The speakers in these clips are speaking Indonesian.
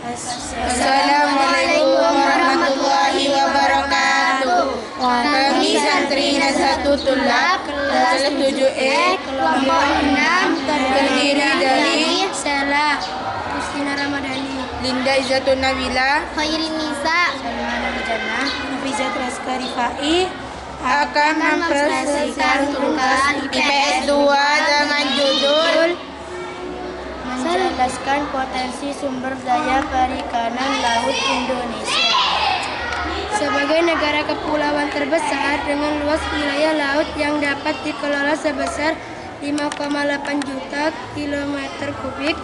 Assalamualaikum warahmatullahi wabarakatuh. Kami santri Nazatul Tulab kelas 7E kelompok 6 terdiri dari Sela, Justina Ramadhani, Linda Izzatun Nabila, Khairin Nisa, Salmana Wijana, Nafizat Raska Rifai akan mempresentasikan tugas IPS 2 dengan judul menjelaskan potensi sumber daya perikanan laut Indonesia. Sebagai negara kepulauan terbesar dengan luas wilayah laut yang dapat dikelola sebesar 5,8 juta kilometer kubik,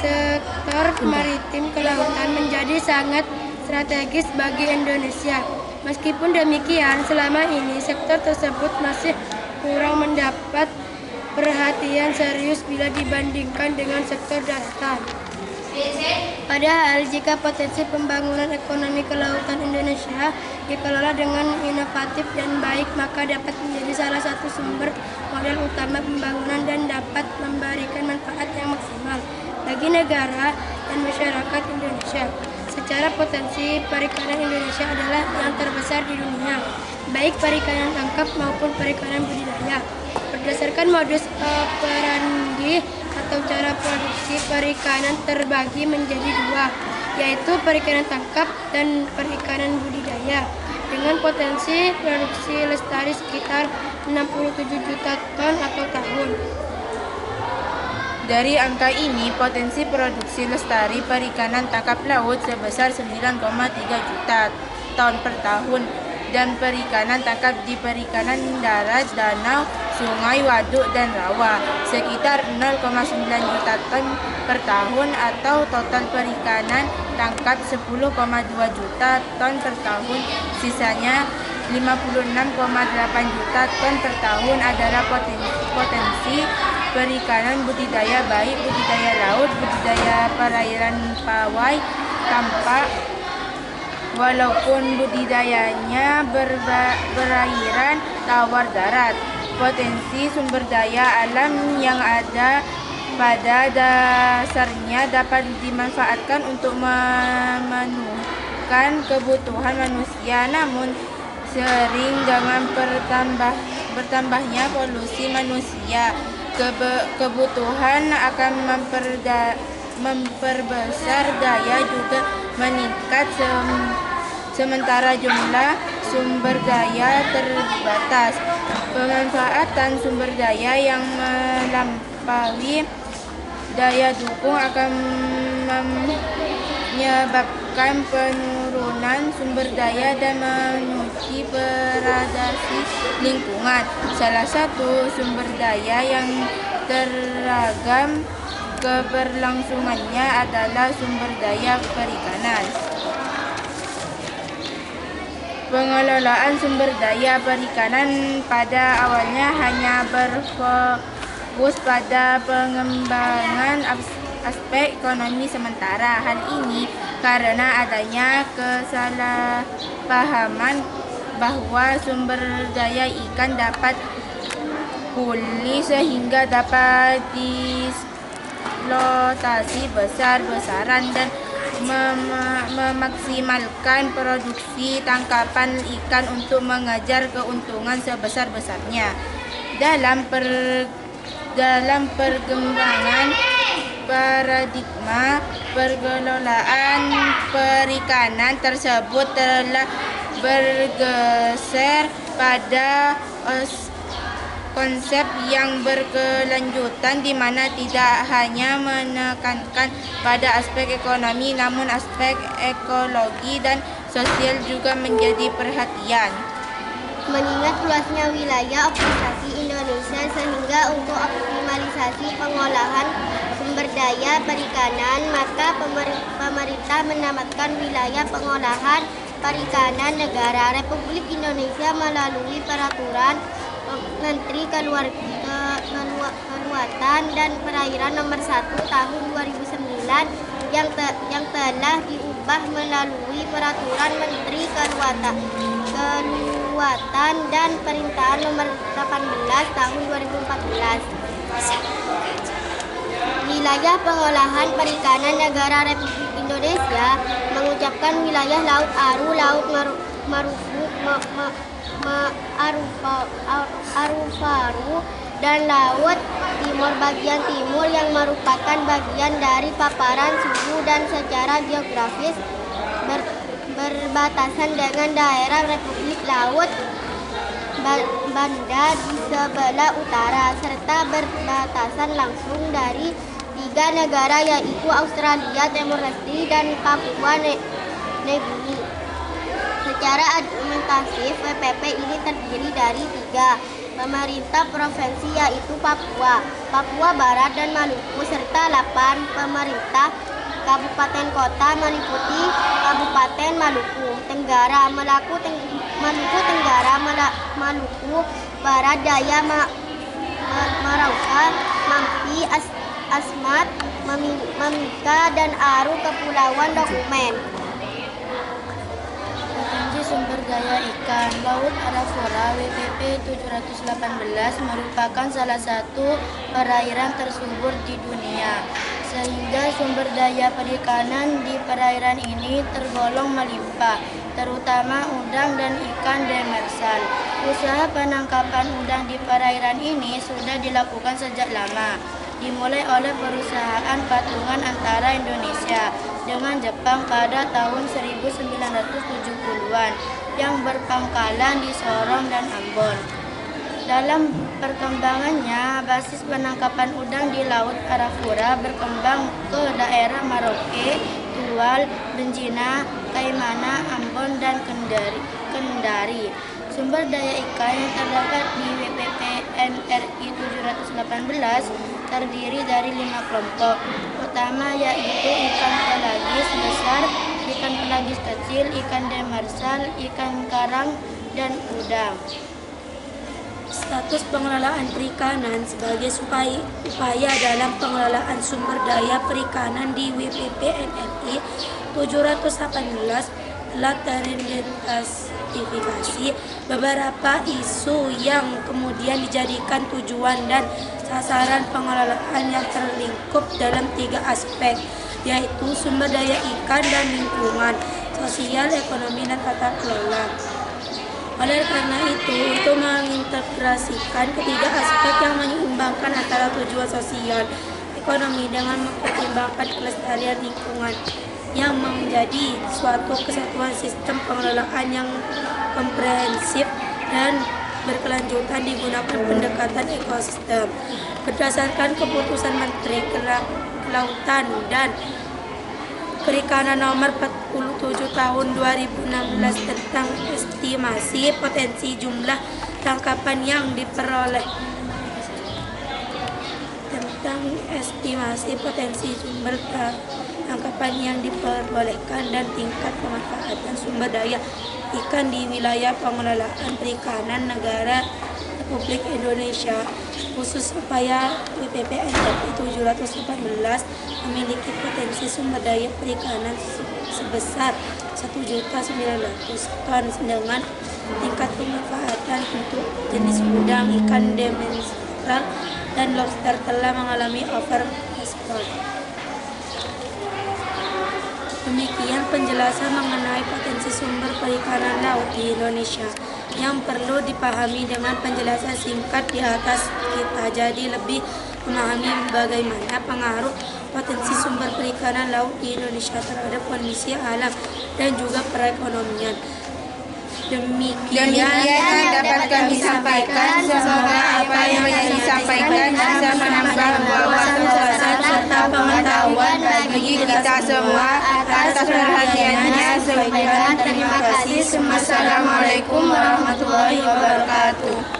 sektor maritim kelautan menjadi sangat strategis bagi Indonesia. Meskipun demikian, selama ini sektor tersebut masih kurang mendapat perhatian serius bila dibandingkan dengan sektor daratan. Padahal jika potensi pembangunan ekonomi kelautan Indonesia dikelola dengan inovatif dan baik, maka dapat menjadi salah satu sumber modal utama pembangunan dan dapat memberikan manfaat yang maksimal bagi negara dan masyarakat Indonesia. Secara potensi, perikanan Indonesia adalah yang terbesar di dunia, baik perikanan tangkap maupun perikanan budidaya. Berdasarkan modus operandi atau cara produksi perikanan terbagi menjadi dua, yaitu perikanan tangkap dan perikanan budidaya, dengan potensi produksi lestari sekitar 67 juta ton atau tahun. Dari angka ini, potensi produksi lestari perikanan tangkap laut sebesar 9,3 juta ton per tahun dan perikanan tangkap di perikanan darat, danau, sungai, waduk, dan rawa sekitar 0,9 juta ton per tahun atau total perikanan tangkap 10,2 juta ton per tahun. Sisanya 56,8 juta ton per tahun adalah potensi perikanan budidaya, baik budidaya laut, budidaya perairan pawai, tampak, walaupun budidayanya berairan tawar darat. Potensi sumber daya alam yang ada pada dasarnya dapat dimanfaatkan untuk memenuhkan kebutuhan manusia, namun sering dengan bertambahnya polusi manusia, kebutuhan akan memperbesar daya juga meningkat, sementara jumlah sumber daya terbatas. Pemanfaatan sumber daya yang melampaui daya dukung akan menyebabkan penurunan sumber daya dan menguji degradasi lingkungan. Salah satu sumber daya yang teragam keberlangsungannya adalah sumber daya perikanan. Pengelolaan sumber daya perikanan pada awalnya hanya berfokus pada pengembangan aspek ekonomi sementara. Hal ini karena adanya kesalahpahaman bahwa sumber daya ikan dapat pulih sehingga dapat dieksploitasi besar-besaran dan memaksimalkan produksi tangkapan ikan untuk mengejar keuntungan sebesar-besarnya. Dalam perkembangan paradigma pengelolaan perikanan tersebut telah bergeser pada konsep yang berkelanjutan, di mana tidak hanya menekankan pada aspek ekonomi, namun aspek ekologi dan sosial juga menjadi perhatian. Mengingat luasnya wilayah operasi Indonesia, sehingga untuk optimalisasi pengolahan sumber daya perikanan, maka pemerintah menamakan wilayah pengolahan perikanan negara Republik Indonesia melalui peraturan Menteri Kelautan dan Perairan Nomor 1 Tahun 2009 yang telah diubah melalui Peraturan Menteri Kelautan dan Perintahan Nomor 18 Tahun 2014. Wilayah pengolahan perikanan negara Republik Indonesia Indonesia mengucapkan wilayah Laut Aru, Laut Marufu, Arufaru, dan Laut Timur bagian timur yang merupakan bagian dari paparan suhu dan secara geografis berbatasan dengan daerah Republik Laut Banda di sebelah utara, serta berbatasan langsung dari 3 negara yaitu Australia, Timor Leste, dan Papua Nugini. Secara administratif, WPP ini terdiri dari 3 pemerintah provinsi yaitu Papua, Papua Barat, dan Maluku, serta 8 pemerintah kabupaten kota meliputi Kabupaten Maluku Tenggara, Maluku Tenggara, Maluku Barat Daya, Merauke, Mampi, Asmat, Mimika, dan Aru Kepulauan Dokumen. Potensi sumber daya ikan Laut Arafura WPP 718 merupakan salah satu perairan tersubur di dunia, sehingga sumber daya perikanan di perairan ini tergolong melimpah, terutama udang dan ikan demersal. Usaha penangkapan udang di perairan ini sudah dilakukan sejak lama, dimulai oleh perusahaan patungan antara Indonesia dengan Jepang pada tahun 1970-an yang berpangkalan di Sorong dan Ambon. Dalam perkembangannya, basis penangkapan udang di Laut Arafura berkembang ke daerah Merauke, Tual, Benjina, Kaimana, Ambon, dan Kendari. Sumber daya ikan yang terdapat di WPP NRI 718 terdiri dari 5 kelompok utama, yaitu ikan pelagis besar, ikan pelagis kecil, ikan demersal, ikan karang, dan udang. Status pengelolaan perikanan sebagai upaya dalam pengelolaan sumber daya perikanan di WPP NRI 718 telah teridentifikasi beberapa isu yang kemudian dijadikan tujuan dan sasaran pengelolaan yang terlingkup dalam 3 aspek, yaitu sumber daya ikan dan lingkungan, sosial, ekonomi, dan tata kelola. Oleh karena itu, untuk mengintegrasikan ketiga aspek yang menyeimbangkan antara tujuan sosial, ekonomi dengan mempertimbangkan kelestarian lingkungan yang menjadi suatu kesatuan sistem pengelolaan yang komprehensif dan berkelanjutan digunakan pendekatan ekosistem. Berdasarkan keputusan Menteri Kelautan dan Perikanan nomor 47 tahun 2016 tentang estimasi potensi jumlah tangkapan yang diperoleh diperbolehkan dan tingkat pemanfaatan sumber daya ikan di wilayah pengelolaan perikanan negara Republik Indonesia, khusus upaya WPP NRI 718 memiliki potensi sumber daya perikanan sebesar 1.900.000 ton dengan tingkat pemanfaatan untuk jenis udang, ikan demersal, dan lobster telah mengalami over export. Demikian penjelasan mengenai potensi sumber perikanan laut di Indonesia yang perlu dipahami dengan penjelasan singkat di atas kita. Jadi lebih memahami bagaimana pengaruh potensi sumber perikanan laut di Indonesia terhadap kondisi alam dan juga perekonomian. Demikian yang dapat kami sampaikan. Semoga apa yang kami sampaikan bisa menambah wawasan serta pengetahuan bagi kita semua. Atas perhatiannya, sekian, terima kasih. Wassalamualaikum warahmatullahi wabarakatuh.